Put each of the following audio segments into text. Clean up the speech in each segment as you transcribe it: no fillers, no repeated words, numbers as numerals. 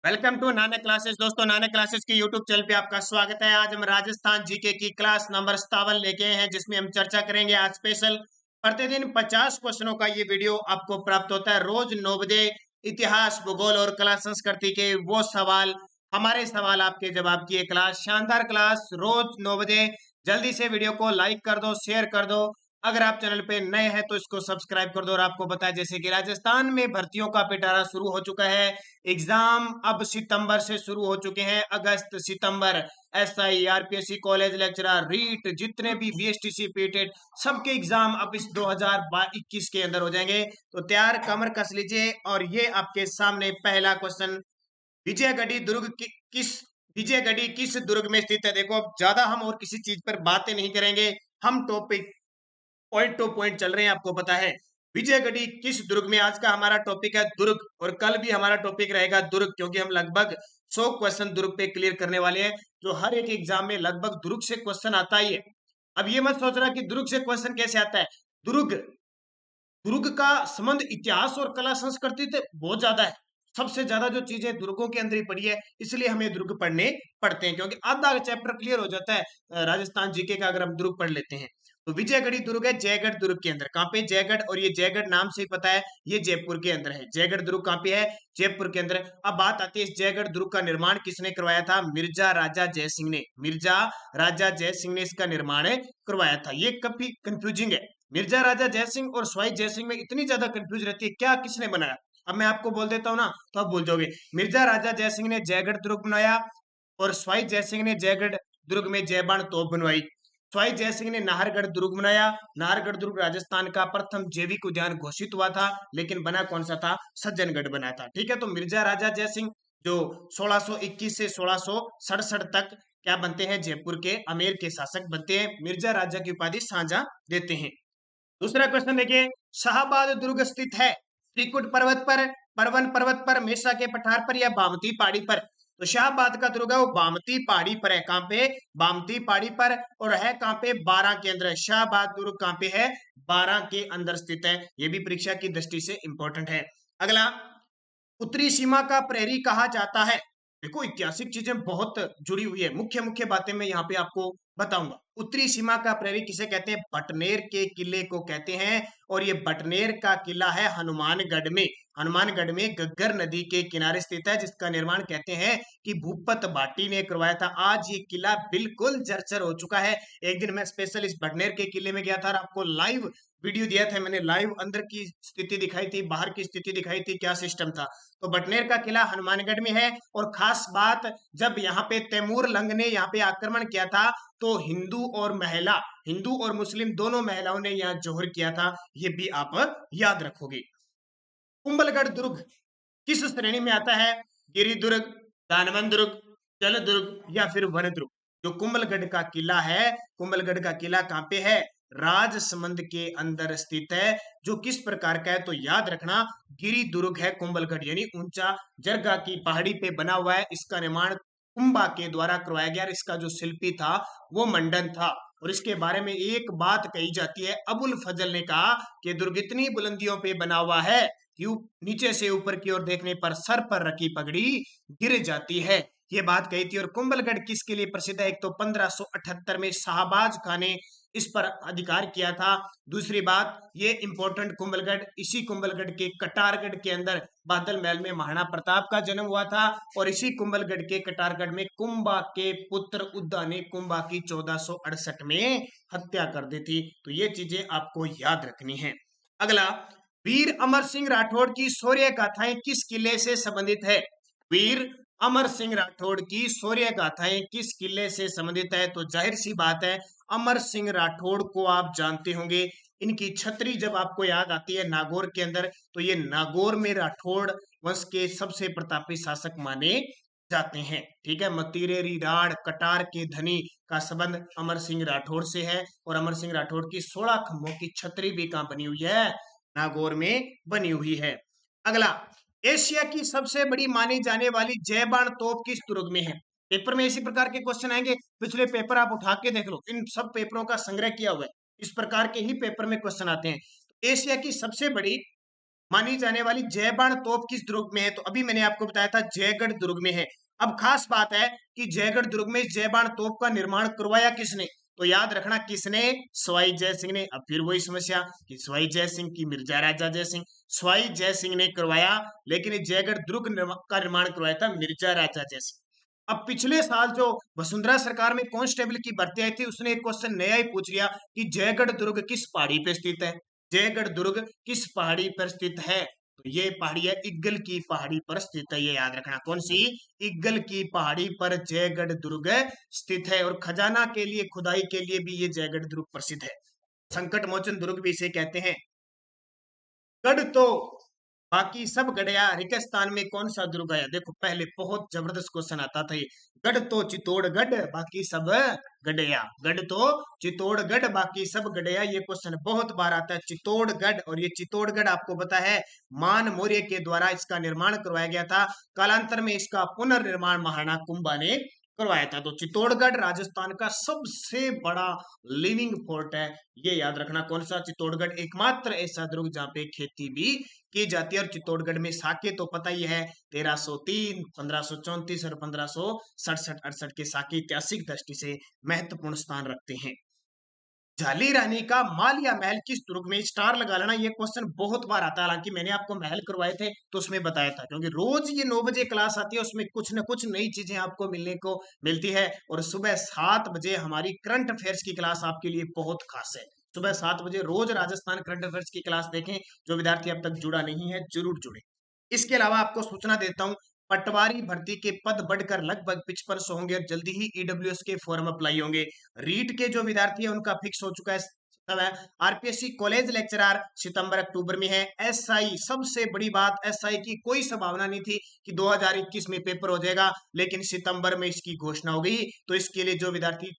Welcome to Nanak classes. दोस्तों, Nanak classes की YouTube channel पे आपका स्वागत है। आज हम राजस्थान जीके की क्लास नंबर 57 लेके आए हैं, जिसमें हम चर्चा करेंगे आज स्पेशल प्रतिदिन 50 क्वेश्चनों का ये वीडियो आपको प्राप्त होता है रोज 9 बजे। इतिहास, भूगोल और कला संस्कृति के वो सवाल, हमारे सवाल आपके जवाब की ये क्लास, शानदार क्लास रोज 9 बजे। जल्दी से वीडियो को लाइक कर दो, शेयर कर दो। अगर आप चैनल पे नए हैं तो इसको सब्सक्राइब कर दो। और आपको बताया जैसे कि राजस्थान में भर्तियों का पिटारा शुरू हो चुका है। एग्जाम अब सितंबर से शुरू हो चुके हैं, अगस्त सितंबर। SI, RPSC, college lecturer, REET, जितने भी बीएसटीसी, पीटेट, सबके एग्जाम अब इस 2021 के अंदर हो जाएंगे। तो तैयार कमर कस लीजिए। और ये आपके सामने पहला क्वेश्चन, विजयगढ़ी दुर्ग किस विजयगढ़ी किस दुर्ग में स्थित है। देखो, अब ज्यादा हम और किसी चीज पर बातें नहीं करेंगे, हम टॉपिक पॉइंट टू पॉइंट चल रहे हैं। आपको पता है विजयगढ़ी किस दुर्ग में। आज का हमारा टॉपिक है दुर्ग, और कल भी हमारा टॉपिक रहेगा दुर्ग, क्योंकि हम लगभग 100 क्वेश्चन दुर्ग पे क्लियर करने वाले हैं, जो हर एक एग्जाम में लगभग दुर्ग से क्वेश्चन आता ही है। अब ये मत सोच रहा कि दुर्ग से क्वेश्चन कैसे आता है। दुर्ग दुर्ग का संबंध इतिहास और कला संस्कृति से बहुत ज्यादा है। सबसे ज्यादा जो चीजें दुर्गों के अंदर ही पड़ी है, इसलिए हमें दुर्ग पढ़ने पड़ते हैं, क्योंकि आधा चैप्टर क्लियर हो जाता है राजस्थान जीके का, अगर हम दुर्ग पढ़ लेते हैं। तो विजयगढ़ी दुर्ग है जयगढ़ दुर्ग के अंदर। कहाँ पे? जयगढ़। और ये जयगढ़ नाम से ही पता है ये जयपुर के अंदर है। जयगढ़ दुर्ग कहाँ पे है? जयपुर के अंदर। अब बात आती है इस जयगढ़ दुर्ग का निर्माण किसने करवाया था? मिर्जा राजा जयसिंह ने। मिर्जा राजा जयसिंह ने इसका निर्माण करवाया था। ये काफी कंफ्यूजिंग है। मिर्जा राजा जयसिंह और सवाई जयसिंह में इतनी ज्यादा कंफ्यूज रहती है, क्या किसने बनाया। अब मैं आपको बोल देता हूँ ना, तो आप बोल जाओगे। मिर्जा राजा जयसिंह ने जयगढ़ दुर्ग बनाया, और सवाई जयसिंह ने जयगढ़ दुर्ग में जयबान तोप बनवाई। सवाई जयसिंह ने नाहरगढ़ दुर्ग बनाया। नाहरगढ़ दुर्ग राजस्थान का प्रथम जैविक उद्यान घोषित हुआ था, लेकिन बना कौन सा था? सज्जनगढ़ बना था। ठीक है, तो मिर्जा राजा जयसिंह जो 1621 से 1667 तक क्या बनते हैं? जयपुर के अमेर के शासक बनते हैं। मिर्जा राजा की उपाधि साझा देते हैं। दूसरा क्वेश्चन देखिए, शाहबाद दुर्ग स्थित है त्रिकुट पर्वत पर, परवन पर्वत पर, मेसा के पठार पर, या बामती पहाड़ी पर। तो शाहबाद का दुर्ग है वो बामती पहाड़ी पर है। कहां पे? बामती पहाड़ी पर। और है कहां पे? 12 के अंदर है। शाहबाद दुर्ग कहां पे है? 12 के अंदर स्थित है। ये भी परीक्षा की दृष्टि से इंपॉर्टेंट है। अगला, उत्तरी सीमा का प्रहरी कहा जाता है। देखो, ऐतिहासिक चीजें बहुत जुड़ी हुई है, मुख्य मुख्य बातें मैं यहाँ पे आपको बताऊंगा। उत्तरी सीमा का प्रहरी किसे कहते हैं? बटनेर के किले को कहते हैं। और ये बटनेर का किला है हनुमानगढ़ में। हनुमानगढ़ में गग्गर नदी के किनारे स्थित है, जिसका निर्माण कहते हैं कि भूपत भाटी ने करवाया था। आज ये किला बिल्कुल जर्जर हो चुका है। एक दिन मैं स्पेशल इस बटनेर के किले में गया था और आपको लाइव वीडियो दिया था। मैंने लाइव अंदर की स्थिति दिखाई थी, बाहर की स्थिति दिखाई थी, क्या सिस्टम था। तो बटनेर का किला हनुमानगढ़ में है। और खास बात, जब यहाँ पे तैमूर लंग ने यहाँ पे आक्रमण किया था, तो हिंदू और मुस्लिम दोनों महिलाओं ने यहाँ जोहर किया था। ये भी आप याद रखोगे। कुंभलगढ़ दुर्ग किस श्रेणी में आता है? गिरि दुर्ग, दानवन दुर्ग, जल दुर्ग, या फिर वन दुर्ग। जो कुंभलगढ़ का किला है, कुंभलगढ़ का किला कहाँ पे है? राजसमंद के अंदर स्थित है। जो किस प्रकार का है? तो याद रखना, गिरि दुर्ग है कुंभलगढ़, यानी ऊंचा जरगा की पहाड़ी पे बना हुआ है। इसका निर्माण कुंभा के द्वारा करवाया गया। इसका जो शिल्पी था वो मंडन था। और इसके बारे में एक बात कही जाती है, अबुल फजल ने कहा कि दुर्ग इतनी बुलंदियों पे बना हुआ है कि नीचे से ऊपर की ओर देखने पर सर पर रखी पगड़ी गिर जाती है। ये बात कही थी। और कुंभलगढ़ किसके लिए प्रसिद्ध है? एक तो 1578 में शाहबाज खान ने इस पर अधिकार किया था। दूसरी बात, ये इंपॉर्टेंट, कुंभलगढ़, इसी कुंभलगढ़ के कटारगढ़ के अंदर बादल महल में महाराणा प्रताप का जन्म हुआ था। और इसी कुंभलगढ़ के कटारगढ़ में कुंभा के पुत्र उद्दा ने कुंभा की 1468 में हत्या कर दी थी। तो ये चीजें आपको याद रखनी है। अगला, वीर अमर सिंह राठौड़ की शौर्य गाथाएं किस किले से संबंधित है? वीर अमर सिंह राठौड़ की शौर्य गाथाएं किस किले से संबंधित है? तो जाहिर सी बात है, अमर सिंह राठौड़ को आप जानते होंगे। इनकी छतरी जब आपको याद आती है नागौर के अंदर, तो ये नागौर में राठौड़ वंश के सबसे प्रतापी शासक माने जाते हैं। ठीक है, मतीरेरी राण कटार के धनी का संबंध अमर सिंह राठौड़ से है। और अमर सिंह राठौड़ की 16 खंभों की छतरी भी कहां बनी हुई है? नागौर में बनी हुई है। अगला, एशिया की सबसे बड़ी मानी जाने वाली जयबान तोप किस दुर्ग में है? पेपर में इसी प्रकार के क्वेश्चन आएंगे। पिछले पेपर आप उठा के देख लो, इन सब पेपरों का संग्रह किया हुआ है। इस प्रकार के ही पेपर में क्वेश्चन आते हैं। एशिया की सबसे बड़ी मानी जाने वाली जयबाण तोप किस दुर्ग में है? तो अभी मैंने आपको बताया था जयगढ़ दुर्ग में है। अब खास बात है कि जयगढ़ दुर्ग में जयबाण तोप का निर्माण करवाया किसने? तो याद रखना किसने? सवाई जय सिंह ने। अब फिर वही समस्या कि सवाई जय सिंह की मिर्जा राजा जय सिंह, सवाई जय सिंह ने करवाया, लेकिन जयगढ़ दुर्ग का निर्माण करवाया था मिर्जा राजा जय सिंह। अब पिछले साल जो वसुंधरा सरकार में कांस्टेबल की भर्ती आई थी, उसने एक क्वेश्चन नया ही पूछ लिया कि जयगढ़ दुर्ग किस पहाड़ी पे स्थित है? जयगढ़ दुर्ग किस पहाड़ी पर स्थित है? तो ये पहाड़ी है इग्गल की पहाड़ी पर स्थित है, ये याद रखना। कौन सी? इग्गल की पहाड़ी पर जयगढ़ दुर्ग स्थित है। और खजाना के लिए, खुदाई के लिए भी ये जयगढ़ दुर्ग प्रसिद्ध है। संकट मोचन दुर्ग भी इसे कहते हैं। गढ़ तो बाकी सब गढ़या, रेगिस्तान में कौन सा दुर्ग है? देखो पहले बहुत जबरदस्त क्वेश्चन आता था ये। गढ़ तो चित्तौड़गढ़ बाकी सब गढ़या, गढ़ तो चित्तौड़गढ़ बाकी सब गढ़या, ये क्वेश्चन बहुत बार आता है। चित्तौड़गढ़, और ये चित्तौड़गढ़ आपको पता है मान मौर्य के द्वारा इसका निर्माण करवाया गया था। कालांतर में इसका पुनर्निर्माण महाराणा कुंभा ने करवाया था। तो चित्तौड़गढ़ राजस्थान का सबसे बड़ा लिविंग फोर्ट है, ये याद रखना। कौन सा? चित्तौड़गढ़, एकमात्र ऐसा दुर्ग जहाँ पे खेती भी की जाती है। और चित्तौड़गढ़ में साके तो पता ही है 1303, 1534 और 1567-68 के साके ऐतिहासिक दृष्टि से महत्वपूर्ण स्थान रखते हैं। झाली रानी का मालिया महल किस दुर्ग में? स्टार लगा लेना, ये क्वेश्चन बहुत बार आता है। हालांकि मैंने आपको महल करवाए थे तो उसमें बताया था, क्योंकि रोज ये 9 बजे क्लास आती है, उसमें कुछ न कुछ नई चीजें आपको मिलने को मिलती है। और सुबह 7 बजे हमारी करंट अफेयर्स की क्लास आपके लिए बहुत खास है। सुबह 7 बजे रोज राजस्थान करंट अफेयर्स की क्लास देखें। जो विद्यार्थी अब तक जुड़ा नहीं है जरूर जुड़े। इसके अलावा आपको सूचना देता हूं, पटवारी भर्ती के पद बढ़कर लगभग 5500 होंगे और जल्दी ही ईडब्ल्यूएस के फॉर्म अप्लाई होंगे। रीट के जो विद्यार्थी है उनका फिक्स हो चुका है। आरपीएससी कॉलेज लेक्चरर सितंबर अक्टूबर में है। एसआई, सबसे बड़ी बात, एसआई की कोई संभावना नहीं थी कि 2021 में पेपर हो जाएगा, लेकिन सितंबर में इसकी घोषणा हो गई। तो इसके लिए जो विद्यार्थी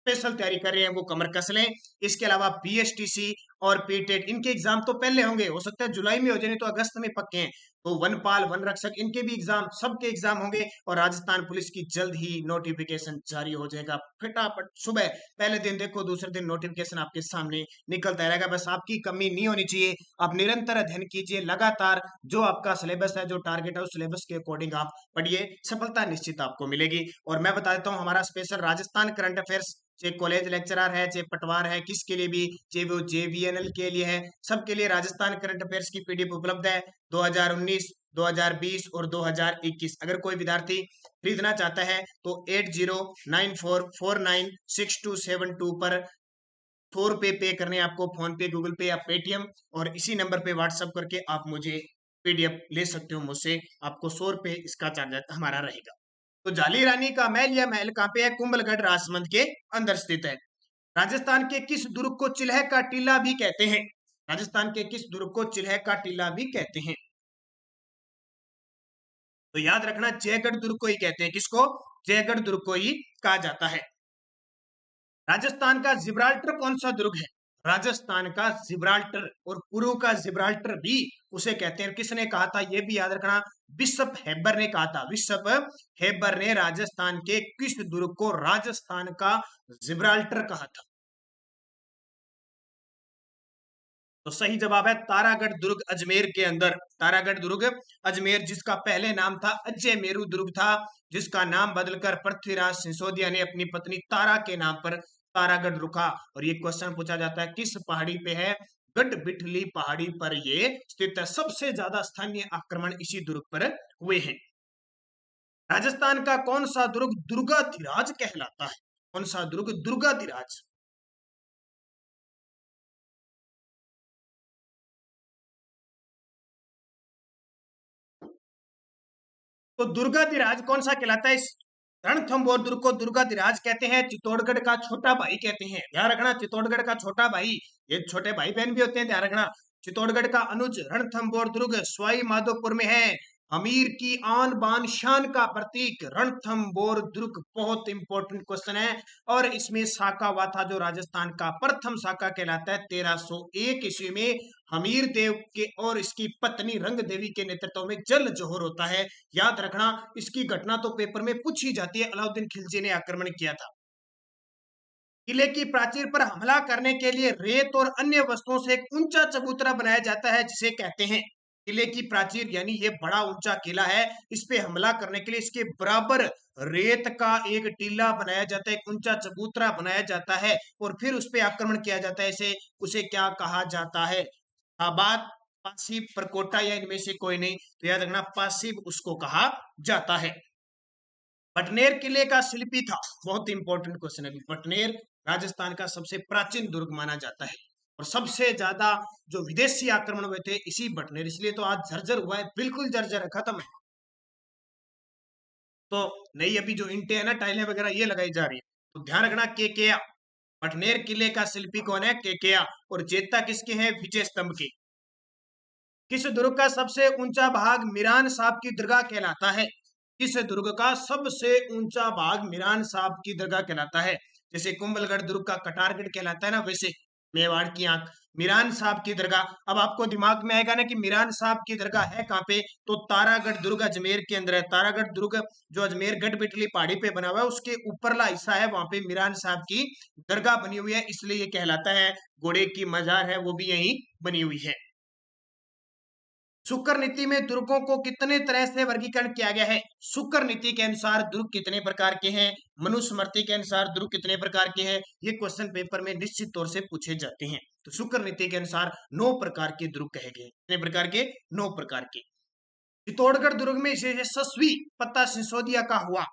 स्पेशल तैयारी कर रहे हैं वो कमर कस लें। इसके अलावा बीएसटीसी और पीटेट, इनके एग्जाम तो पहले होंगे, हो सकता है जुलाई में हो जाए, तो अगस्त में पक्के हैं। तो वनपाल, वन रक्षक, इनके भी एग्जाम, सबके एग्जाम होंगे। और राजस्थान पुलिस की जल्द ही नोटिफिकेशन जारी हो जाएगा। फटाफट सुबह पहले दिन देखो, दूसरे दिन नोटिफिकेशन आपके सामने निकलता रहेगा। बस आपकी कमी नहीं होनी चाहिए। आप निरंतर अध्ययन कीजिए, लगातार जो आपका सिलेबस है, जो टारगेट है, उस सिलेबस के अकॉर्डिंग आप पढ़िए, सफलता निश्चित आपको मिलेगी। और मैं बता देता हूँ, हमारा स्पेशल राजस्थान करंट अफेयर्स, चाहे कॉलेज लेक्चरर है, चाहे पटवार है, किसके लिए भी, चाहे वो जेवीएनएल के लिए है, सबके लिए राजस्थान करंट अफेयर्स की पीडीएफ उपलब्ध है। 2019, 2020 और 2021। अगर कोई विद्यार्थी खरीदना चाहता है तो 8094496272 पर 100 रुपए पे करने आपको, फोन पे, गूगल पे या पेटीएम, और इसी नंबर पे व्हाट्सएप करके आप मुझे पीडीएफ ले सकते हो मुझसे। आपको 100 रुपए इसका चार्ज हमारा रहेगा। तो जाली रानी का महल, यह महल कहाँ पे है? कुंभलगढ़ राजमंद के अंदर स्थित है। राजस्थान के किस दुर्ग को चिल्हे का टीला भी कहते हैं? राजस्थान के किस दुर्ग को चिल्हे का टीला भी कहते हैं? तो याद रखना जयगढ़ दुर्ग को ही कहते हैं। किसको? जयगढ़ दुर्ग को ही कहा जाता है। राजस्थान का जिब्राल्टर कौन सा दुर्ग है? राजस्थान का जिब्राल्टर, और पूर्व का जिब्राल्टर भी उसे कहते हैं। किसने कहा था ये भी याद रखना, बिशप हेबर ने कहा था। बिशप हेबर ने राजस्थान के किस दुर्ग को राजस्थान का जिब्राल्टर कहा था? तो सही जवाब है तारागढ़ दुर्ग, अजमेर के अंदर। तारागढ़ दुर्ग अजमेर, जिसका पहले नाम था अजय मेरू दुर्ग था, जिसका नाम बदलकर पृथ्वीराज सिसोदिया ने अपनी पत्नी तारा के नाम पर तारागढ़ रखा। और ये क्वेश्चन पूछा जाता है किस पहाड़ी पे है? गढ़ बिठली पहाड़ी पर ये स्थित है। सबसे ज्यादा स्थानीय आक्रमण इसी दुर्ग पर हुए हैं। राजस्थान का कौन सा दुर्ग दुर्गाधिराज कहलाता है? कौन सा दुर्ग दुर्गाधिराज? तो दुर्गाधिराज कौन सा कहलाता है? इस रणथंभौर दुर्ग को दुर्गाधिराज कहते हैं। चित्तौड़गढ़ का छोटा भाई कहते हैं। ध्यान रखना, चित्तौड़गढ़ का छोटा भाई, ये छोटे भाई बहन भी होते हैं, ध्यान रखना। चित्तौड़गढ़ का अनुज रणथंभौर दुर्ग सवाई माधोपुर में है। अमीर की आन बान शान का प्रतीक रणथंभौर दुर्ग, बहुत इंपॉर्टेंट क्वेश्चन है। और इसमें साका हुआ था, जो राजस्थान का प्रथम साका कहलाता है। 1301 ईस्वी में हमीर देव के और इसकी पत्नी रंग देवी के नेतृत्व में जल जोहर होता है। याद रखना, इसकी घटना तो पेपर में पूछी जाती है। अलाउद्दीन खिलजी ने आक्रमण किया था। किले की प्राचीर पर हमला करने के लिए रेत और अन्य वस्तुओं से एक ऊंचा चबूतरा बनाया जाता है, जिसे कहते हैं? किले की प्राचीर यानी ये बड़ा ऊंचा किला है, इस पे हमला करने के लिए इसके बराबर रेत का एक टीला बनाया जाता है, एक ऊंचा चबूतरा बनाया जाता है और फिर उस पे आक्रमण किया जाता है। इसे उसे क्या कहा जाता है? आबाद, पासीब, परकोटा या इनमें से कोई नहीं, तो याद रखना पासीब उसको कहा जाता है। बटनेर किले का शिल्पी था, बहुत इंपॉर्टेंट क्वेश्चन है। बटनेर राजस्थान का सबसे प्राचीन दुर्ग माना जाता है और सबसे ज्यादा जो विदेशी आक्रमण हुए थे इसी बटनेर, इसलिए तो आज जर्जर हुआ है, बिल्कुल जर्जर है, खत्म है। तो नई अभी जो इंटे है ना, टाइलें वगैरह ये लगाई जा रही है, तो ध्यान रखना केकेया। बटनेर किले का शिल्पी कौन है? केकेया। और जेता किसके हैं? विजय स्तंभ के। किस दुर्ग का सबसे ऊंचा भाग मीरान साहब की दरगाह कहलाता है? किस दुर्ग का सबसे ऊंचा भाग मीरान साहब की दरगाह कहलाता है? जैसे कुंभलगढ़ दुर्ग का कटारगढ़ कहलाता है ना, वैसे मेवाड़ की आंख मीरान साहब की दरगाह। अब आपको दिमाग में आएगा ना कि मीरान साहब की दरगाह है कहाँ पे, तो तारागढ़ दुर्ग अजमेर के अंदर है। तारागढ़ दुर्ग जो अजमेर गढ़ बिटली पहाड़ी पे बना हुआ है, उसके ऊपरला हिस्सा है, वहां पे मीरान साहब की दरगाह बनी हुई है, इसलिए ये कहलाता है। घोड़े की मजार है वो भी यही बनी हुई है। शुक्र नीति में दुर्गों को कितने तरह से वर्गीकरण किया गया है? शुक्र नीति के अनुसार दुर्ग कितने प्रकार के हैं? मनुस्मृति के अनुसार दुर्ग कितने प्रकार के हैं? ये क्वेश्चन पेपर में निश्चित तौर से पूछे जाते हैं। तो शुक्र नीति के अनुसार 9 प्रकार के दुर्ग कहे गए। कितने प्रकार के? 9 प्रकार के। चित्तौड़गढ़ दुर्ग में यशस्वी पत्ता सिसोदिया का हुआ।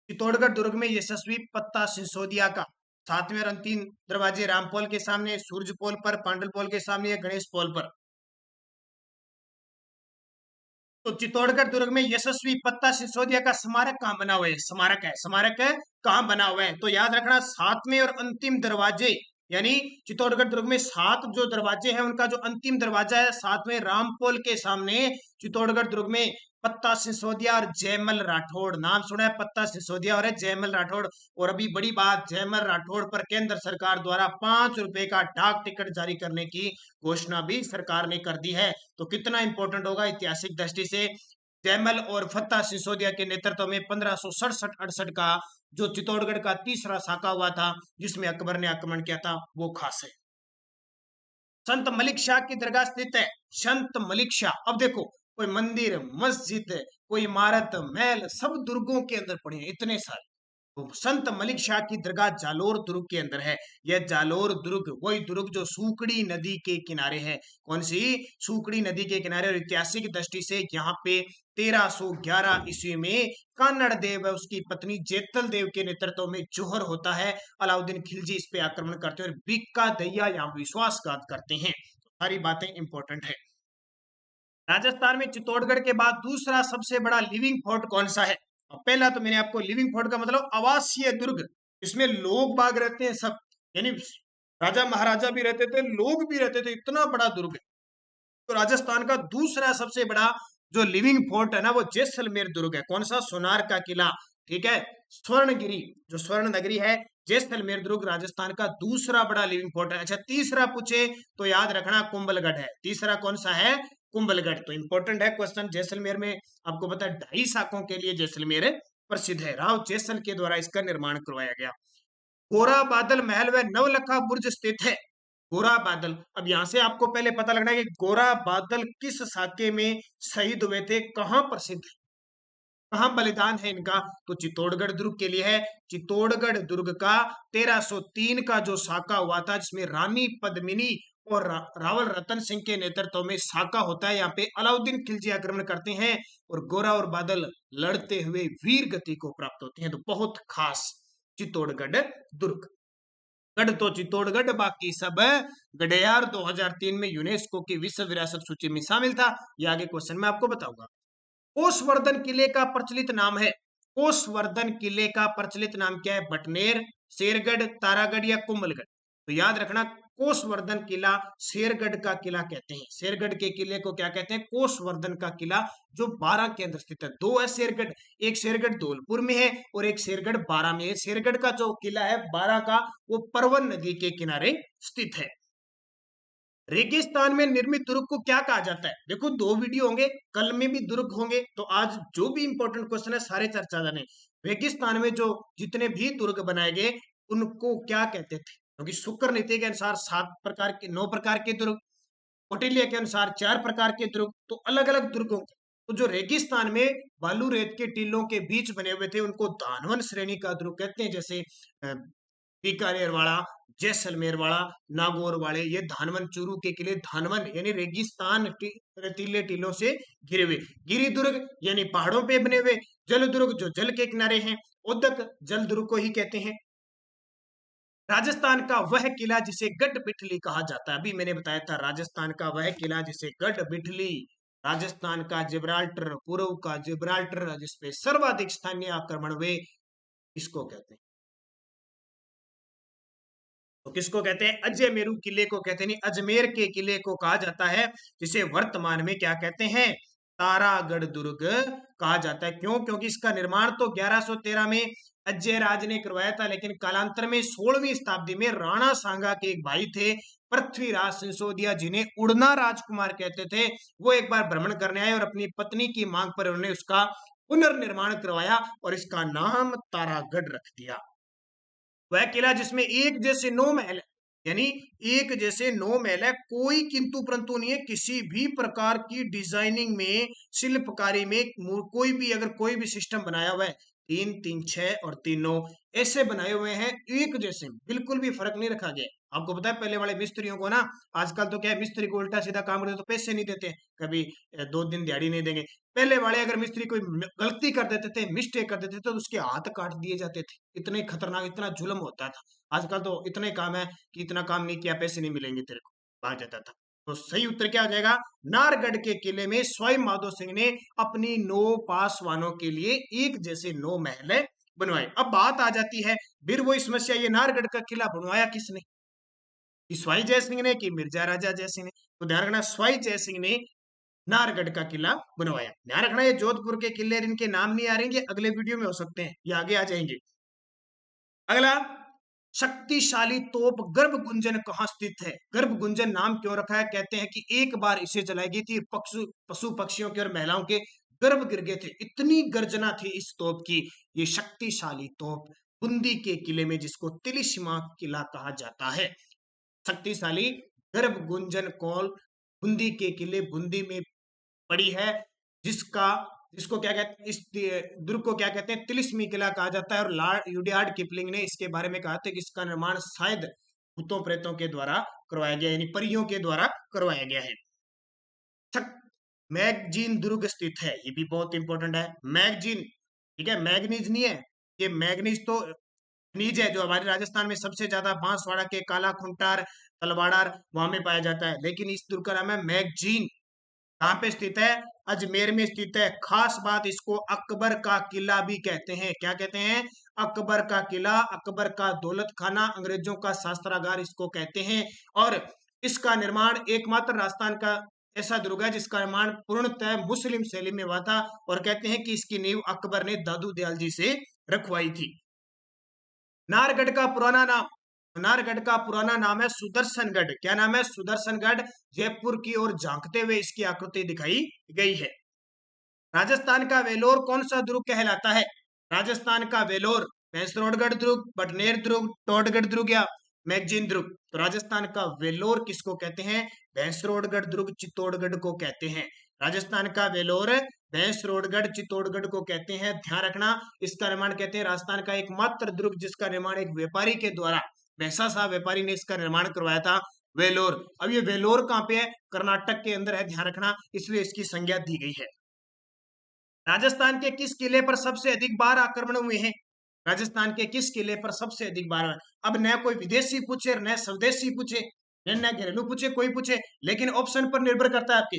चित्तौड़गढ़ दुर्ग में यशस्वी पत्ता सिसोदिया का 7वें और अंतिम दरवाजे रामपोल के सामने, सूरज पोल पर, पांडल पोल के सामने या गणेश पोल पर। तो चित्तौड़गढ़ दुर्ग में यशस्वी पत्ता सिसोदिया का स्मारक कहाँ बना हुआ है? स्मारक है, स्मारक है, कहाँ बना हुआ है? तो याद रखना 7वें और अंतिम दरवाजे, यानी चित्तौड़गढ़ दुर्ग में 7 जो दरवाजे हैं उनका जो अंतिम दरवाजा है 7वें रामपोल के सामने चित्तौड़गढ़ दुर्ग में पत्ता सिसोदिया और जयमल राठौड़, नाम सुना है? पत्ता सिसोदिया और है जयमल राठौड़। और अभी बड़ी बात, जयमल राठौड़ पर केंद्र सरकार द्वारा 5 रुपए का डाक टिकट जारी करने की घोषणा भी सरकार ने कर दी है। तो कितना इंपॉर्टेंट होगा ऐतिहासिक दृष्टि से। जयमल और फत्ता सिसोदिया के नेतृत्व में 1567-68 का जो चित्तौड़गढ़ का तीसरा साका हुआ था जिसमें अकबर ने आक्रमण किया था, वो खास है। संत मलिक शाह की दरगाह स्थित है। संत मलिक शाह, अब देखो कोई मंदिर, मस्जिद, कोई इमारत, महल, सब दुर्गों के अंदर पड़े हैं, इतने सारे। तो संत मलिक शाह की दरगाह जालोर दुर्ग के अंदर है। यह जालोर दुर्ग वही दुर्ग जो सूकड़ी नदी के किनारे है। कौन सी? सूकड़ी नदी के किनारे। और ऐतिहासिक दृष्टि से यहाँ पे 1311 ईस्वी में कानड़ देव है उसकी पत्नी जेतल देव के नेतृत्व में जोहर होता है। अलाउद्दीन खिलजी इस पे आक्रमण करते हैं और बिक्का दैया यहाँ विश्वासघात करते हैं। सारी बातें इंपॉर्टेंट है। राजस्थान में चित्तौड़गढ़ के बाद दूसरा सबसे बड़ा लिविंग फोर्ट कौन सा है? पहला तो मैंने आपको लिविंग फोर्ट का मतलब आवासीय दुर्ग, इसमें लोग बाग रहते हैं सब, यानी राजा महाराजा भी रहते थे, लोग भी रहते थे, इतना बड़ा दुर्ग है। तो राजस्थान का दूसरा सबसे बड़ा जो लिविंग फोर्ट है ना, वो जैसलमेर दुर्ग है। कौन सा? सोनार का किला, ठीक है। स्वर्णगिरी जो स्वर्ण नगरी है, जैसलमेर दुर्ग राजस्थान का दूसरा बड़ा लिविंग फोर्ट है। अच्छा, तीसरा पूछे तो याद रखना कुंभलगढ़ है। तीसरा कौन सा है? कुंभलगढ़। तो इंपॉर्टेंट है क्वेश्चन। जैसलमेर में आपको पता है 2.5 शाकों के लिए जैसलमेर प्रसिद्ध है। राव जैसल के द्वारा इसका निर्माण करवाया गया। गोरा बादल महल व नवलखा बुर्ज स्थित है। गोरा बादल, अब यहां से आपको पहले पता लगना है कि गोरा बादल किस साके में शहीद हुए थे, कहां प्रसिद्ध, कहां बलिदान है इनका? तो चित्तौड़गढ़ दुर्ग के लिए है। चित्तौड़गढ़ दुर्ग का 1303 का जो साका हुआ था जिसमें रानी पद्मिनी और रावल रतन सिंह के नेतृत्व में साका होता है, यहाँ पे अलाउद्दीन खिलजी आक्रमण करते हैं और गोरा और बादल लड़ते हुए वीर गति को प्राप्त होते हैं। तो बहुत खास चित्तौड़गढ़ दुर्ग। गढ़ तो चित्तौड़गढ़ बाकी सब गढ़यार 2003 में यूनेस्को की विश्व विरासत सूची में शामिल था। ये आगे क्वेश्चन में आपको बताऊंगा। कोसवर्धन किले का प्रचलित नाम है। कोसवर्धन किले का प्रचलित नाम क्या है? बटनेर, शेरगढ़, तारागढ़ या कुंभलगढ़? तो याद रखना कोसवर्धन किला शेरगढ़ का किला कहते हैं। शेरगढ़ के किले को क्या कहते हैं? कोसवर्धन का किला, जो 12 के अंदर स्थित है। 2 है शेरगढ़, एक शेरगढ़ धौलपुर में है और एक शेरगढ़ 12 में है। शेरगढ़ का जो किला है 12 का, वो परवन नदी के किनारे स्थित है। रेगिस्तान में निर्मित दुर्ग को क्या कहा जाता है? देखो 2 वीडियो होंगे, कल में भी दुर्ग होंगे, तो आज जो भी इंपॉर्टेंट क्वेश्चन है सारे चर्चा जाने। रेगिस्तान में जो जितने भी दुर्ग बनाए गए उनको क्या कहते थे? क्योंकि शुक्र नीति के अनुसार 7 प्रकार के 9 प्रकार के दुर्ग, कौटिल्य के अनुसार 4 प्रकार के दुर्ग, तो अलग-अलग दुर्गों को, तो जो रेगिस्तान में बालू रेत के टीलों के बीच बने हुए थे उनको धानवन श्रेणी का दुर्ग कहते हैं। जैसे बीकानेर वाला, जैसलमेर वाला, नागौर वाले, ये धानवन चूरू के किले धानवन यानी रेगिस्तान रेतीले टीलों से घिरे हुए, गिरी दुर्ग यानी पहाड़ों पे बने हुए, जल दुर्ग जो जल के किनारे हैं, उदक जल दुर्ग को ही कहते हैं। राजस्थान का वह किला जिसे गढ़ बिठली कहा जाता है, अभी मैंने बताया था राजस्थान का वह किला जिसे गढ़ बिठली, राजस्थान का जिब्राल्टर, पूर्व का जिब्राल्टर जिसपे सर्वाधिक स्थानीय आक्रमण हुए, इसको कहते हैं। तो किसको कहते हैं? अजमेरू किले को कहते हैं, नहीं अजमेर के किले को कहा जाता है, जिसे वर्तमान में क्या कहते हैं? तारागढ़ दुर्ग कहा जाता है। क्यों? क्योंकि इसका निर्माण तो 1113 में अजय राज ने करवाया था, लेकिन कालांतर में 16वीं शताब्दी में राणा सांगा के एक भाई थे पृथ्वीराज सिंसोदिया, जिन्हें उड़ना राजकुमार कहते थे, वो एक बार भ्रमण करने आए और अपनी पत्नी की मांग पर उन्होंने उसका पुनर्निर्माण करवाया और इसका नाम तारागढ़ रख दिया। वह किला जिसमें एक जैसे 9 महल है, यानी एक जैसे 9 महल है, कोई किंतु परंतु नहीं है, किसी भी प्रकार की डिजाइनिंग में, शिल्पकारी में कोई भी अगर कोई भी सिस्टम बनाया हुआ है, 3 3 6 और 3 9 ऐसे बनाए हुए हैं, एक जैसे, बिल्कुल भी फर्क नहीं रखा गया। आपको पता है पहले वाले मिस्त्रियों को ना, आजकल तो क्या है, मिस्त्री को उल्टा सीधा काम करते तो पैसे नहीं देते, कभी 2 दिन दिहाड़ी नहीं देंगे। पहले वाले अगर मिस्त्री कोई गलती कर देते थे, मिस्टेक कर देते थे, तो उसके हाथ काट दिए जाते थे। इतने खतरनाक, इतना जुल्म होता था। आजकल तो इतने काम है कि इतना काम नहीं किया पैसे नहीं मिलेंगे तेरे को, कहा जाता था। तो सही उत्तर क्या हो जाएगा? नारगढ़ के किले में स्वयं माधो सिंह ने अपनी 9 पासवानों के लिए एक जैसे 9 महल बनवाए। अब बात आ जाती है फिर वही समस्या, ये नारगढ़ का किला बनवाया किसने? स्वाई जय सिंह ने कि मिर्जा राजा जय सिंह ने? तो ध्यान रखना, स्वाई जय सिंह ने नारगढ़ का किला बनवाया। ध्यान रखना, ये जोधपुर के किले इनके नाम नहीं आ रहे, ये अगले वीडियो में हो सकते हैं, ये आगे आ जाएंगे। अगला, शक्तिशाली तोप गर्भ गुंजन कहाँ स्थित है? गर्भ गुंजन नाम क्यों रखा है? कहते हैं कि एक बार इसे जलाई गई थी, पशु पक्षियों के और महिलाओं के गर्भ गिर गए थे, इतनी गर्जना थी इस तोप की। ये शक्तिशाली तोप बूंदी के किले में, जिसको तिलिस्मा किला कहा जाता है, शक्तिशाली गर्भ गुंजन कौल बूंदी के किले बूंदी में पड़ी है, जिसका जिसको क्या कहते हैं, इस दुर्ग को क्या कहते हैं? तिलिस्मी किला कहा जाता है। और लॉर्ड रुडयार्ड किपलिंग ने इसके बारे में कहा था कि इसका निर्माण शायद भूतों प्रेतों के द्वारा करवाया गया, यानी परियों के द्वारा करवाया गया है। मैगजीन दुर्ग स्थित है, ये भी बहुत इंपॉर्टेंट है। मैगजीन, ठीक है, मैग्नीज नहीं है, ये मैग्नीज तो खनिज है जो हमारे राजस्थान में सबसे ज्यादा बांसवाड़ा के काला खुंटार, तलवाड़ार वहां में पाया जाता है, लेकिन इस दुर्ग का नाम है मैगजीन। कहाँ पे स्थित है? अजमेर में स्थित है। खास बात, इसको अकबर का किला भी कहते हैं। क्या कहते हैं? अकबर का किला, अकबर का दौलत खाना, अंग्रेजों का शास्त्रागार इसको कहते हैं। और इसका निर्माण एकमात्र राजस्थान का ऐसा दुर्ग है जिसका निर्माण पूर्णतः मुस्लिम शैली में हुआ था, और कहते हैं कि इसकी नींव अकबर ने दादू दयाल जी से रखवाई थी। नारगढ़ का पुराना नाम, नारगढ़ का पुराना नाम है सुदर्शनगढ़। क्या नाम है? सुदर्शनगढ़। जयपुर की ओर झांकते हुए इसकी आकृति दिखाई गई है। राजस्थान का वेलोर कौन सा दुर्ग कहलाता है? राजस्थान का वेलोर भैंसरोडगढ़ दुर्ग, बटनेर दुर्ग, टोडगढ़ दुर्ग या मैगजीन दुर्ग? तो राजस्थान का वेलोर किसको कहते हैं? भैंसरोडगढ़ दुर्ग, चित्तौड़गढ़ को कहते हैं। राजस्थान का वेलोर भैंसरोडगढ़, चित्तौड़गढ़ को कहते हैं। ध्यान रखना, इसका निर्माण कहते हैं राजस्थान का एकमात्र दुर्ग जिसका निर्माण एक व्यापारी के द्वारा, वैसा सा व्यापारी ने इसका निर्माण करवाया था, वेलोर। अब ये वेलोर कहाँ पे है? कर्नाटक के अंदर है, ध्यान रखना, इसलिए इसकी संज्ञा दी गई है। राजस्थान के किस किले पर सबसे अधिक बार आक्रमण हुए हैं? राजस्थान के किस किले पर सबसे अधिक बार? अब न कोई विदेशी पूछे, न स्वदेशी पूछे, न घरेलू पूछे, कोई पूछे, लेकिन ऑप्शन पर निर्भर करता है आपके।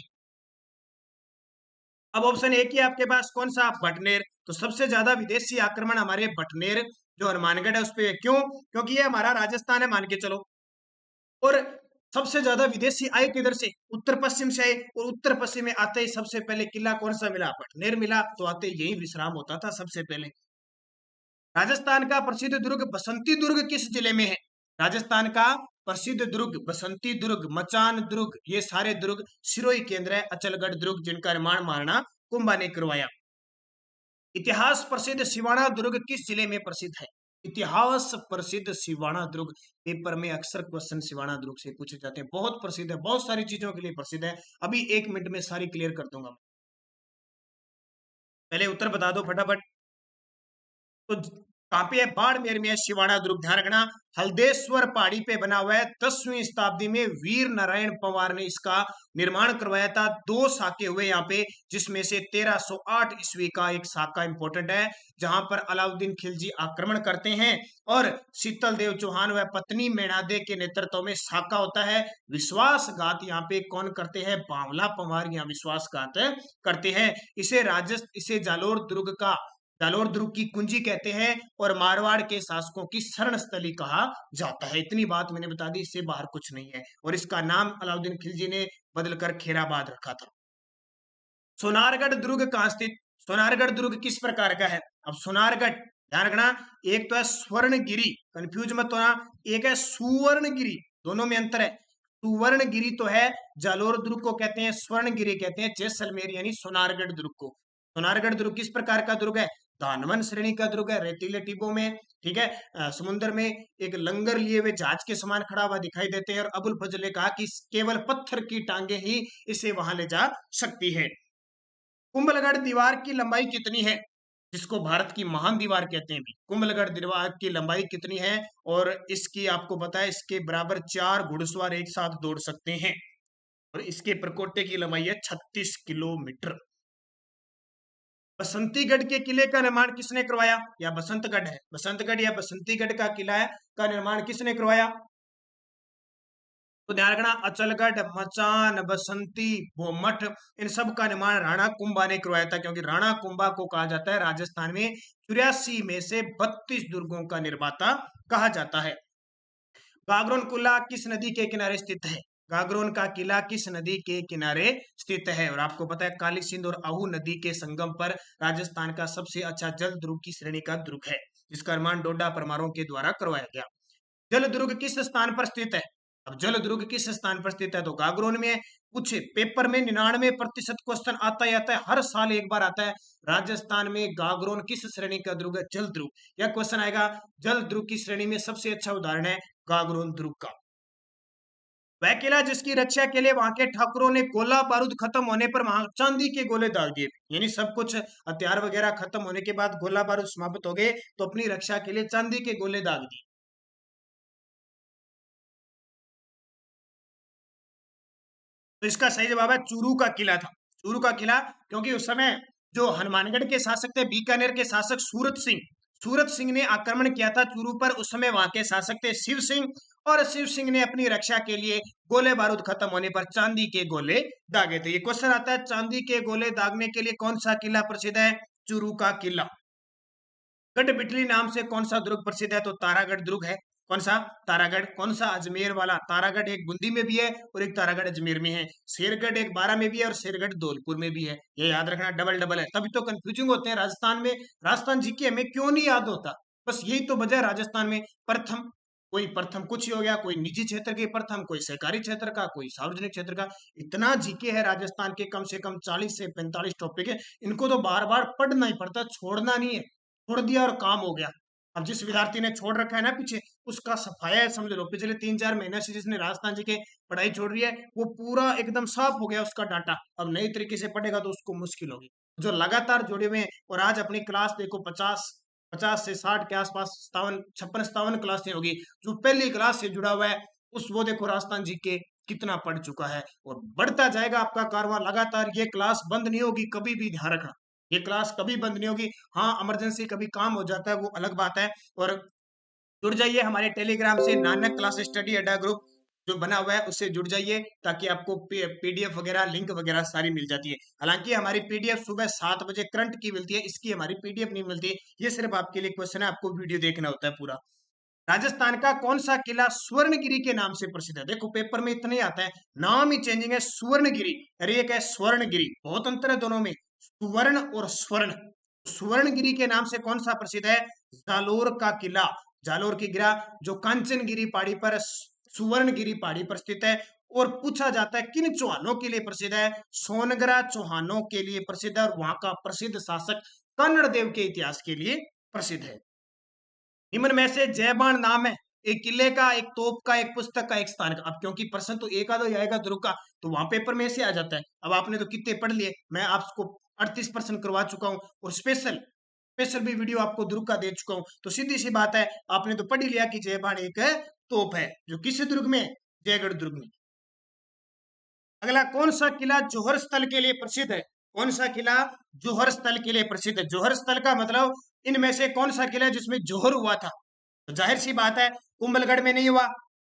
अब ऑप्शन एक ही आपके पास, कौन सा? बटनेर। तो सबसे ज्यादा विदेशी आक्रमण हमारे बटनेर जो हनुमानगढ़ है उस पे। क्यों? क्योंकि ये हमारा राजस्थान है, मान के चलो। और सबसे ज्यादा विदेशी आए किधर से? उत्तर पश्चिम से आए, और उत्तर पश्चिम में आते ही सबसे पहले किला कौन सा मिला? बटनेर मिला। तो आते यही विश्राम होता था सबसे पहले। राजस्थान का प्रसिद्ध दुर्ग बसंती दुर्ग किस जिले में है? राजस्थान का प्रसिद्ध दुर्ग बसंती दुर्ग, मचान दुर्ग, ये सारे दुर्ग सिरोही केंद्र है। अचलगढ़ दुर्ग जिनका निर्माण महाराणा कुंभा ने करवाया। इतिहास प्रसिद्ध सिवाना दुर्ग किस जिले में प्रसिद्ध है? इतिहास प्रसिद्ध सिवाना दुर्ग। पेपर में अक्सर क्वेश्चन सिवाना दुर्ग से पूछे जाते हैं, बहुत प्रसिद्ध है, बहुत सारी चीजों के लिए प्रसिद्ध है। अभी 1 मिनट में सारी क्लियर कर दूंगा। पहले उत्तर बता दो फटाफट। तो कहां पे है? बाड़मेर में है सिवाना दुर्ग। ध्यान रखना, हल्देश्वर पहाड़ी पे बना हुआ है। 10वीं शताब्दी में वीर नारायण पवार ने इसका निर्माण करवाया था। 2 साके हुए यहाँ पे, जिसमें से 1308 ईस्वी का एक साका इंपॉर्टेंट है, जहां पर अलाउद्दीन खिलजी आक्रमण करते हैं और शीतल देव चौहान व पत्नी मेणादे के नेतृत्व में साका होता है। विश्वासघात यहाँ पे कौन करते हैं? बावला पंवार यहाँ विश्वासघात करते हैं। इसे जालोर दुर्ग का, जालोर दुर्ग की कुंजी कहते हैं और मारवाड़ के शासकों की शरण स्थली कहा जाता है। इतनी बात मैंने बता दी, इससे बाहर कुछ नहीं है। और इसका नाम अलाउद्दीन खिलजी ने बदलकर खेराबाद रखा था। सोनारगढ़ दुर्ग कहां स्थित? सोनारगढ़ दुर्ग किस प्रकार का है? अब सोनारगढ़, ध्यान रखना, एक तो है स्वर्णगिरी, कंफ्यूज मत होना, एक है सुवर्णगिरी, दोनों में अंतर है। सुवर्णगिरी तो है जालोर दुर्ग को कहते हैं, स्वर्णगिरी कहते हैं जैसलमेर यानी सोनारगढ़ दुर्ग को। सोनारगढ़ दुर्ग किस प्रकार का दुर्ग है? धानवन श्रेणी का दुर्ग है, रेतीले टिब्बों में, ठीक है। समुद्र में एक लंगर लिए हुए जहाज के समान खड़ा हुआ दिखाई देते हैं। और अबुल फजल ने कहा कि केवल पत्थर की टांगे ही इसे वहां ले जा सकती है। कुंभलगढ़ दीवार की लंबाई कितनी है? जिसको भारत की महान दीवार कहते हैं भी। कुंभलगढ़ दीवार की लंबाई कितनी है? और इसकी आपको पता है, इसके बराबर 4 घुड़सवार एक साथ दौड़ सकते हैं। और इसके प्रकोटे की लंबाई है 36 किलोमीटर। बसंतीगढ़ के किले का निर्माण किसने करवाया? या बसंतगढ़ है, बसंतगढ़ या बसंतीगढ़ का किला है, का निर्माण किसने करवाया? तो ध्यान रखना, अचलगढ़, मचान, बसंती, भोमठ, इन सब का निर्माण राणा कुंभा ने करवाया था। क्योंकि राणा कुंभा को कहा जाता है राजस्थान में 84 में से 32 दुर्गों का निर्माता कहा जाता है। गागरोन किला किस नदी के किनारे स्थित है? गागरोन का किला किस नदी के किनारे स्थित है? और आपको पता है काली सिंध और आहू नदी के संगम पर राजस्थान का सबसे अच्छा जल दुर्ग की श्रेणी का दुर्ग है, जिसका निर्माण डोडा परमारों के द्वारा करवाया गया। जल दुर्ग किस स्थान पर स्थित है? अब जल दुर्ग किस स्थान पर स्थित है? तो गागरोन में। कुछ पेपर में 99% क्वेश्चन आता ही आता है, हर साल एक बार आता है। राजस्थान में गागरोन किस श्रेणी का दुर्ग है? जल दुर्ग। यह क्वेश्चन आएगा। जल दुर्ग की श्रेणी में सबसे अच्छा उदाहरण है गागरोन दुर्ग का। वह किला जिसकी रक्षा के लिए वहां के ठाकुरों ने गोला बारूद खत्म होने पर वहां चांदी के गोले दाग दिए, यानी सब कुछ हथियार वगैरह खत्म होने के बाद गोला बारूद समाप्त हो गए, तो अपनी रक्षा के लिए चांदी के गोले दाग दिए। तो इसका सही जवाब है चूरू का किला था। चूरू का किला, क्योंकि उस समय जो हनुमानगढ़ के शासक थे, बीकानेर के शासक सूरत सिंह ने आक्रमण किया था चूरू पर। उस समय वहां के शासक थे शिव सिंह, और शिव सिंह ने अपनी रक्षा के लिए गोले बारूद खत्म होने पर चांदी के गोले दागे थे। ये क्वेश्चन आता है, चांदी के गोले दागने के लिए कौन सा किला प्रसिद्ध है? चूरू का किला। गढ़बिटली नाम से कौन सा दुर्ग प्रसिद्ध है? तो तारागढ़ दुर्ग है। कौन सा? तारागढ़। कौन सा? अजमेर वाला। तारागढ़ एक बूंदी में भी है और एक तारागढ़ अजमेर में है। शेरगढ़ एक बारा में भी है और शेरगढ़ धौलपुर में भी है। ये याद रखना, डबल डबल है, तभी तो कंफ्यूजिंग होते हैं राजस्थान में। राजस्थान जीके हमें क्यों नहीं याद होता? बस यही तो वजह है राजस्थान में। प्रथम, कोई प्रथम कुछ ही हो गया, कोई निजी क्षेत्र के प्रथम, कोई सहकारी क्षेत्र का, कोई सार्वजनिक क्षेत्र का। इतना जीके है राजस्थान के, कम से कम 40 से 45 टॉपिक है। इनको तो बार बार पढ़ना ही पड़ता, छोड़ना नहीं है। छोड़ दिया और काम हो गया। अब जिस विद्यार्थी ने छोड़ रखा है ना पीछे, उसका सफाया है, समझ लो। पिछले 3-4 महीने से जिसने राजस्थान जी के पढ़ाई छोड़ रही है, वो पूरा एकदम साफ हो गया उसका डाटा। अब नई तरीके से पढ़ेगा तो उसको मुश्किल होगी। जो लगातार जुड़े हुए हैं, और आज अपनी क्लास देखो 50 से 60 के आसपास, 56 57 क्लासें होगी। जो पहली क्लास से जुड़ा हुआ है, उस वो देखो राजस्थान जी के कितना पढ़ चुका है। और बढ़ता जाएगा आपका कारवां लगातार। ये क्लास बंद नहीं होगी कभी भी, ध्यान रखना, ये क्लास कभी बंद नहीं होगी। हाँ, इमरजेंसी कभी काम हो जाता है, वो अलग बात है। और जुड़ जाइए हमारे टेलीग्राम से, नानक क्लास स्टडी अड्डा ग्रुप जो बना हुआ है, उससे जुड़ जाइए, ताकि आपको पीडीएफ वगैरह, लिंक वगैरह सारी मिल जाती है। हालांकि हमारी पीडीएफ सुबह 7 बजे करंट की मिलती है, इसकी हमारी पीडीएफ नहीं मिलती। ये सिर्फ आपके लिए क्वेश्चन है, आपको वीडियो देखना होता है पूरा। राजस्थान का कौन सा किला स्वर्णगिरी के नाम से प्रसिद्ध है? देखो पेपर में इतना ही आता है, नाम ही चेंजिंग है, स्वर्णगिरी। अरे एक है स्वर्णगिरी, बहुत अंतर है दोनों में, सुवर्ण और स्वर्ण। स्वर्णगिरी के नाम से कौन सा प्रसिद्ध है? जालोर का किला। जालोर की गिरा जो कांचनगिरी पहाड़ी पर, सुवर्णगिरी पहाड़ी पर स्थित है। और पूछा जाता है किन चौहानों के लिए प्रसिद्ध है? सोनगरा चौहानों के लिए प्रसिद्ध है, और वहां का प्रसिद्ध शासक कन्नड़ देव के इतिहास के लिए प्रसिद्ध है। निम्न में से जयबान नाम है एक किले का, एक तोप का, एक पुस्तक का, एक स्थान का। अब क्योंकि प्रश्न तो एक आधा ही आएगा ध्रुव का, तो वहां पेपर में ऐसे आ जाता है। अब आपने तो कितने पढ़ लिए, मैं आपको 38% करवा चुका हूँ और स्पेशल स्पेशल भी वीडियो आपको दुर्ग का दे चुका हूँ। तो सीधी सी बात है, आपने तो पढ़ ही लिया कि जयबान एक तोप है जो किस दुर्ग में, जयगढ़ दुर्ग में। अगला, कौन सा किला जौहर स्थल के लिए प्रसिद्ध है? कौन सा किला जौहर स्थल के लिए प्रसिद्ध है? जौहर स्थल का मतलब इनमें से कौन सा किला है जिसमें जौहर हुआ था? तो जाहिर सी बात है, कुंभलगढ़ में नहीं हुआ,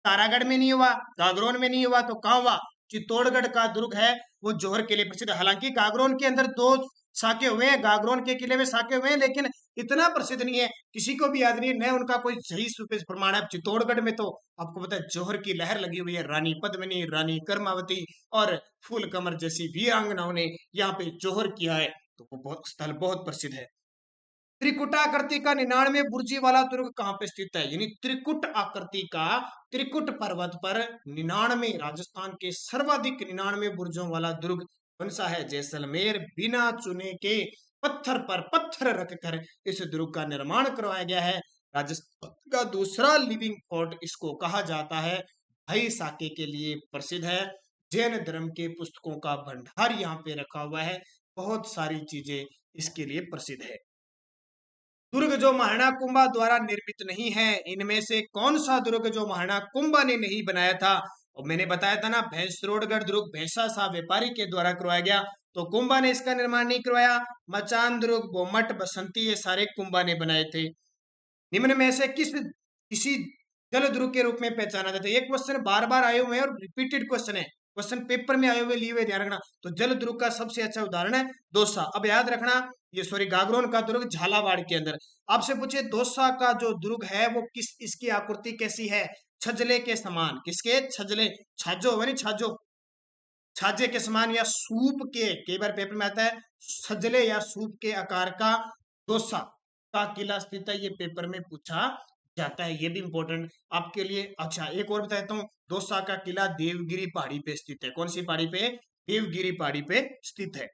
तारागढ़ में नहीं हुआ, गागरोन में नहीं हुआ, तो कहाँ हुआ? चित्तौड़गढ़ का दुर्ग है वो जौहर के लिए प्रसिद्ध है। हालांकि गागरोन के अंदर दो साके हुए हैं, गागरोन के किले में साके हुए हैं, लेकिन इतना प्रसिद्ध नहीं है, किसी को भी याद नहीं है, न उनका कोई सही प्रमाण है। चित्तौड़गढ़ में तो आपको पता है जौहर की लहर लगी हुई है, रानी पद्मिनी, रानी कर्मावती और फूल कमर जैसी वीरांगनाओं ने यहाँ पे जौहर किया है, तो वो बहुत स्थल बहुत प्रसिद्ध है। त्रिकुट आकृति का 99 बुर्जी वाला दुर्ग कहाँ पे स्थित है? यानी त्रिकुट आकृति का त्रिकुट पर्वत पर 99, राजस्थान के सर्वाधिक 99 बुर्जों वाला दुर्ग कौन सा है? जैसलमेर। बिना चुने के पत्थर पर पत्थर रखकर इस दुर्ग का निर्माण करवाया गया है। राजस्थान का दूसरा लिविंग फोर्ट इसको कहा जाता है। भाई साके के लिए प्रसिद्ध है। जैन धर्म के पुस्तकों का भंडार यहाँ पे रखा हुआ है। बहुत सारी चीजें इसके लिए प्रसिद्ध है। दुर्ग जो महाराणा कुंभा द्वारा निर्मित नहीं है, इनमें से कौन सा दुर्ग जो महाराणा कुंभा ने नहीं बनाया था? और मैंने बताया था ना, भैंसरोडगढ़ दुर्ग भैंसा शाह व्यापारी के द्वारा करवाया गया, तो कुंभा ने इसका निर्माण नहीं करवाया। मचान दुर्ग, बोमट, बसंती, ये सारे कुंभा ने बनाए थे। निम्न में से किसी जल दुर्ग के रूप में पहचाना जाता है? ये क्वेश्चन बार बार आए हुए हैं और रिपीटेड क्वेश्चन है, क्वेश्चन पेपर में आए हुए लिए हुए, ध्यान रखना। तो जल दुर्ग का सबसे अच्छा उदाहरण है दौसा। अब याद रखना, ये सॉरी गागरोन का दुर्ग झालावाड़ के अंदर। आपसे पूछे दौसा का जो दुर्ग है वो किस, इसकी आकृति कैसी है? छजले के समान। किसके? छजले, छाजो यानी छाजो, छाजे के समान या सूप के, कई बार पेपर में आता है छजले या सूप के आकार का दौसा का किला स्थित है, ये पेपर में पूछा जाता है, ये भी इंपॉर्टेंट आपके लिए। अच्छा, एक और बताता हूँ, दौसा का किला देवगिरी पहाड़ी पे स्थित है। कौन सी पहाड़ी पे? देवगिरी पहाड़ी पे स्थित है।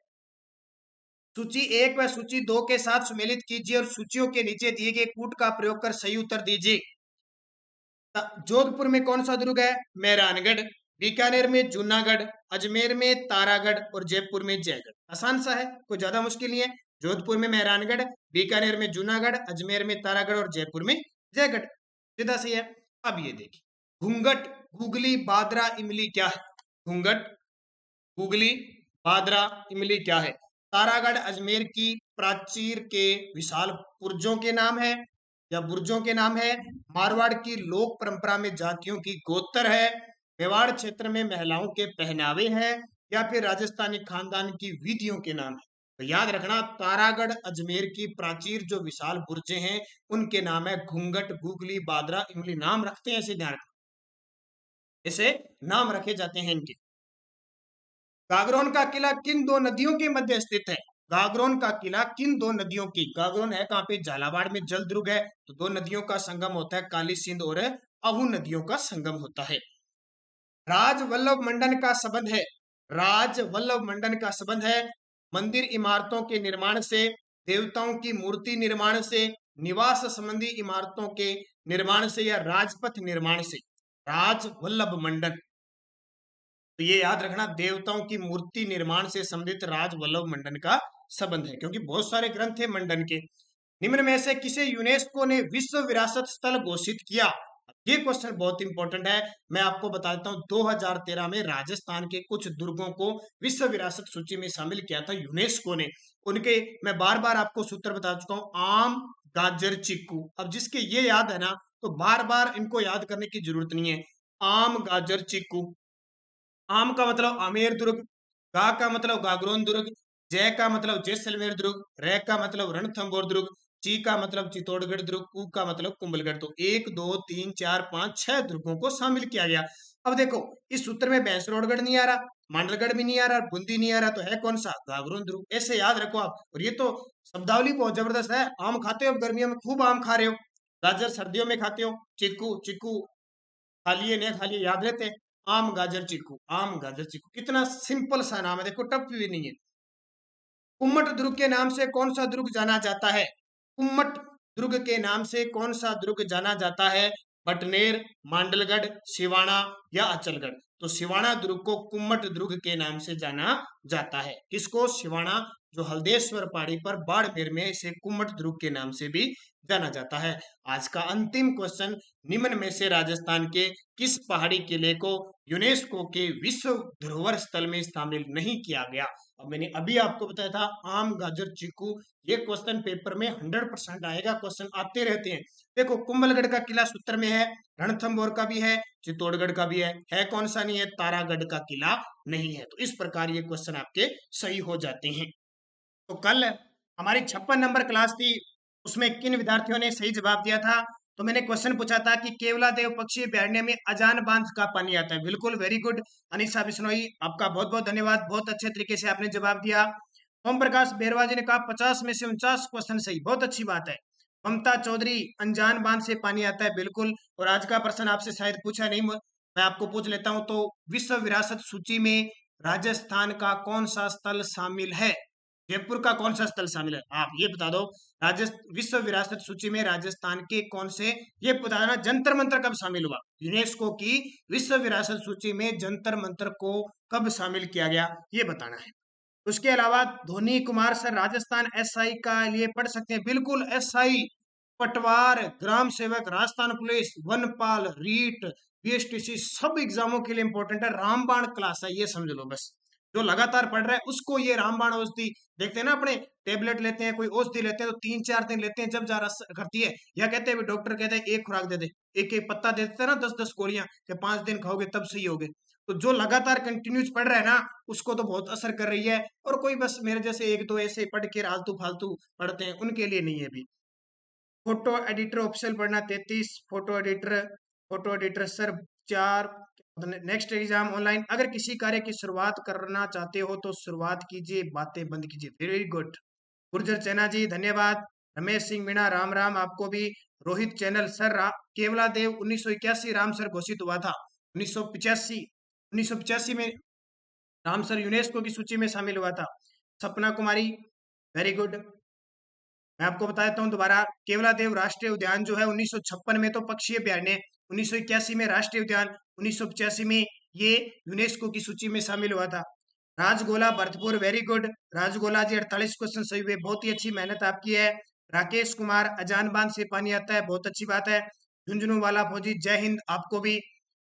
सूची 1 व सूची 2 के साथ सुमेलित कीजिए और सूचियों के नीचे दिए गए कूट का प्रयोग कर सही उत्तर दीजिए। जोधपुर में कौन सा दुर्ग है? मेहरानगढ़। बीकानेर में जूनागढ़, अजमेर में तारागढ़ और जयपुर में जयगढ़। आसान सा है, कोई ज्यादा मुश्किल नहीं है। जोधपुर में मेहरानगढ़, बीकानेर में जूनागढ़, अजमेर में तारागढ़ और जयपुर में जयगढ़। सीधा सही है। अब ये देखिए, घूंघट, गुगली, बादरा, इमली क्या है? घूंघट, गुगली, बादरा, इमली क्या है? तारागढ़ अजमेर की प्राचीर के विशाल बुर्जों के नाम है या बुर्जों के नाम है। मारवाड़ की लोक परंपरा में जातियों की गोत्र है। मेवाड़ क्षेत्र में महिलाओं के पहनावे हैं, या फिर राजस्थानी खानदान की विधियों के नाम है। तो याद रखना, तारागढ़ अजमेर की प्राचीर जो विशाल बुर्जे हैं उनके नाम है घूंघट, गुगली, बादरा, इमली। नाम रखते हैं ऐसे, ध्यान रखना, ऐसे नाम रखे जाते हैं इनके। गागरोन का किला किन दो नदियों के मध्य स्थित है? गागरोन का किला किन दो नदियों की, गागरोन है कहाँ पे? झालावाड़ में जलदुर्ग है, तो दो नदियों का संगम होता है, काली सिंध और आहू नदियों का संगम होता है। राज वल्लभ मंडन का संबंध है, राज वल्लभ मंडन का संबंध है मंदिर इमारतों के निर्माण से, देवताओं की मूर्ति निर्माण से, निवास संबंधी इमारतों के निर्माण से, या राजपथ निर्माण से। राज वल्लभ मंडन, तो ये याद रखना, देवताओं की मूर्ति निर्माण से संबंधित राज वल्लभ मंडन का संबंध है, क्योंकि बहुत सारे ग्रंथ है मंडन के। निम्न में से किसे यूनेस्को ने विश्व विरासत स्थल घोषित किया? ये क्वेश्चन बहुत इंपॉर्टेंट है, मैं आपको बता देता हूँ। 2013 में राजस्थान के कुछ दुर्गों को विश्व विरासत सूची में शामिल किया था यूनेस्को ने। उनके मैं बार बार आपको सूत्र बता चुका हूँ, आम, गाजर, चीकू। अब जिसके ये याद है ना, तो बार बार इनको याद करने की जरूरत नहीं है। आम, गाजर, चीकू। आम का मतलब आमेर दुर्ग, गा का मतलब गागरोन दुर्ग, जय का मतलब जैसलमेर दुर्ग, रे का मतलब रणथंभौर दुर्ग, ची का मतलब चित्तौड़गढ़ दुर्ग, कू का मतलब कुंभलगढ़। तो 1 2 3 4 5 6 दुर्गों को शामिल किया गया। अब देखो, इस सूत्र में भैंसरोडगढ़ नहीं आ रहा, मांडलगढ़ भी नहीं आ रहा, बूंदी नहीं आ रहा, तो है कौन सा? गागरोन दुर्ग। ऐसे याद रखो आप। और ये तो शब्दावली बहुत जबरदस्त है। आम खाते हो, गर्मियों में खूब आम खा रहे हो, गाजर सर्दियों में खाते हो, चीकू, चीकू खा लिए नहीं खा लिए याद रहते हैं। आम, गाजर, चीकू, आम, गाजर, चीकू, कितना सिंपल सा नाम है, देखो टफ भी नहीं है। कुम्मट दुर्ग के नाम से कौन सा दुर्ग जाना जाता है? कुम्मट दुर्ग के नाम से कौन सा दुर्ग जाना जाता है? बटनेर, मांडलगढ़, सिवाना या अचलगढ़? तो सिवाना दुर्ग को कुम्मट दुर्ग के नाम से जाना जाता है। किसको? सिवाना, जो हल्देश्वर पहाड़ी पर बाड़मेर में, इसे कुम्मट दुर्ग के नाम से भी जाना जाता है। आज का अंतिम क्वेश्चन, निम्न में से राजस्थान के किस पहाड़ी किले को यूनेस्को के विश्व धरोहर स्थल में शामिल नहीं किया गया? अब मैंने अभी आपको बताया था आम, गाजर, चीकू, ये क्वेश्चन पेपर में 100% आएगा, क्वेश्चन आते रहते हैं। देखो, कुंभलगढ़ का किला सूत्र में है, रणथंभौर का भी है, चित्तौड़गढ़ का भी है कौन सा नहीं है? तारागढ़ का किला नहीं है। तो इस प्रकार ये क्वेश्चन आपके सही हो जाते हैं। तो कल हमारी 56 नंबर क्लास थी, उसमें किन विद्यार्थियों ने सही जवाब दिया था? तो मैंने क्वेश्चन पूछा था कि केवलादेव पक्षी अभ्यारण्य में अजान बांध का पानी आता है। बिल्कुल, वेरी गुड अनिशा बिश्नोई, आपका बहुत बहुत धन्यवाद, बहुत अच्छे तरीके से आपने जवाब दिया। ओम प्रकाश बेरवा जी ने कहा 50 में से 49 क्वेश्चन सही, बहुत अच्छी बात है। ममता चौधरी, अनजान बांध से पानी आता है, बिल्कुल। और आज का प्रश्न आपसे शायद पूछा नहीं, मैं आपको पूछ लेता हूं। तो विश्व विरासत सूची में राजस्थान का कौन सा स्थल शामिल है? जयपुर का कौन सा स्थल शामिल है? आप ये बता दो। विश्व विरासत सूची में राजस्थान के कौन से, ये बताना। जंतर मंतर कब शामिल हुआ? यूनेस्को की विश्व विरासत सूची में जंतर मंतर को कब शामिल किया गया, ये बताना है। उसके अलावा धोनी कुमार सर राजस्थान एसआई का लिए पढ़ सकते हैं, बिल्कुल। एसआई, पटवार, ग्राम सेवक, राजस्थान पुलिस, वनपाल, रीट, बीएसटीसी, सब एग्जामों के लिए इंपॉर्टेंट है। रामबाण क्लास है, ये समझ लो बस। जो लगातार पढ़ रहा है उसको ये रामबाण औषधि, देखते हैं ना अपने, टेबलेट लेते हैं, कोई औषधि लेते हैं तो 3-4 दिन लेते हैं, जब जा रहा करती है, या कहते हैं डॉक्टर कहते हैं एक खुराक दे दे, एक एक पत्ता दे देते हैं ना, 10-10 गोलियां, कि 5 दिन खाओगे तब सही होगे। तो जो लगातार कंटिन्यूस पढ़ रहा है ना, उसको तो बहुत असर कर रही है। और कोई बस मेरे जैसे एक दो ऐसे पढ़ के आलतू फालतू पढ़ते हैं, उनके लिए नहीं है अभी। फोटो एडिटर ऑप्शन पढ़ना 33, photo editor sir 4। Next exam online, अगर किसी कार्य की शुरुआत करना चाहते हो तो शुरुआत कीजिए, बातें बंद कीजिए। वेरी गुड गुर्जर चैना जी, धन्यवाद। रमेश सिंह मीणा, राम राम आपको भी। रोहित चैनल सर, केवला देव 1981 राम सर घोषित हुआ था। 1985 में राम सर यूनेस्को की सूची में शामिल हुआ था। Sapna Kumari, very good. मैं आपको बता देता हूँ दोबारा, केवलादेव राष्ट्रीय उद्यान जो है 1956 में तो पक्षी अभ्यारण्य, 1981 में राष्ट्रीय उद्यान, 1985 में ये यूनेस्को की सूची में शामिल हुआ था। राजगोला भरतपुर, वेरी गुड राजगोला जी, 48 क्वेश्चन सही हुए, बहुत ही अच्छी मेहनत आपकी है। राकेश कुमार, अजान बांध से पानी आता है, बहुत अच्छी बात है। झुंझुनू वाला फौजी, जय हिंद आपको भी।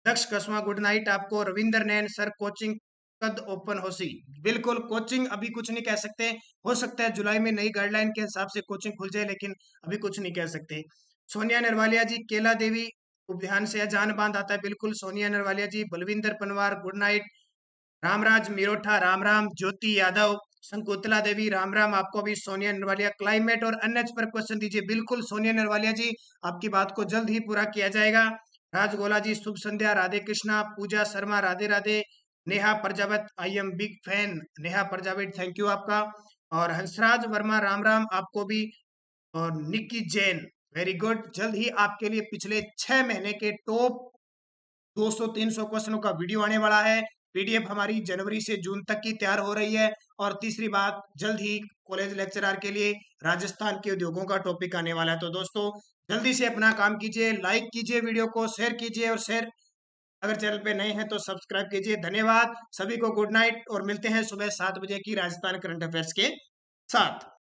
दक्ष कसवा, गुड नाइट आपको। रविंदर नैन सर, कोचिंग कद ओपन हो सी? बिल्कुल, कोचिंग अभी कुछ नहीं कह सकते, हो सकता है जुलाई में नई गाइडलाइन के हिसाब से कोचिंग खुल जाए, लेकिन अभी कुछ नहीं कह सकते। सोनिया नरवालिया जी, केला देवी उद्यान से अजान बांध आता है, बिल्कुल सोनिया नरवालिया जी। Balwinder Panwar, good night. रामराज मिरोठा, राम राम। ज्योति यादव, शंकुतला देवी, राम राम आपको भी। सोनिया नरवालिया, क्लाइमेट और एनएच पर क्वेश्चन दीजिए, बिल्कुल सोनिया नरवालिया जी, आपकी बात को जल्द ही पूरा किया जाएगा। राजगोला जी, शुभ संध्या, Radhe Krishna. Pooja Sharma, Radhe Radhe. Neha Prajapat, I am big fan, Neha Prajapat, thank you आपका। और हंसराज वर्मा, राम राम आपको भी। और निक्की जैन, वेरी गुड। जल्द ही आपके लिए पिछले 6 महीने के टॉप 200-300 क्वेश्चनों का वीडियो आने वाला है। पीडीएफ हमारी जनवरी से जून तक की तैयार हो रही है। और तीसरी बात, जल्द ही कॉलेज लेक्चरर के लिए राजस्थान के उद्योगों का टॉपिक आने वाला है। तो दोस्तों, जल्दी से अपना काम कीजिए, लाइक कीजिए, वीडियो को शेयर कीजिए, और शेयर, अगर चैनल पे नए हैं तो सब्सक्राइब कीजिए। धन्यवाद सभी को, गुड नाइट, और मिलते हैं सुबह 7 बजे की राजस्थान करंट अफेयर्स के साथ।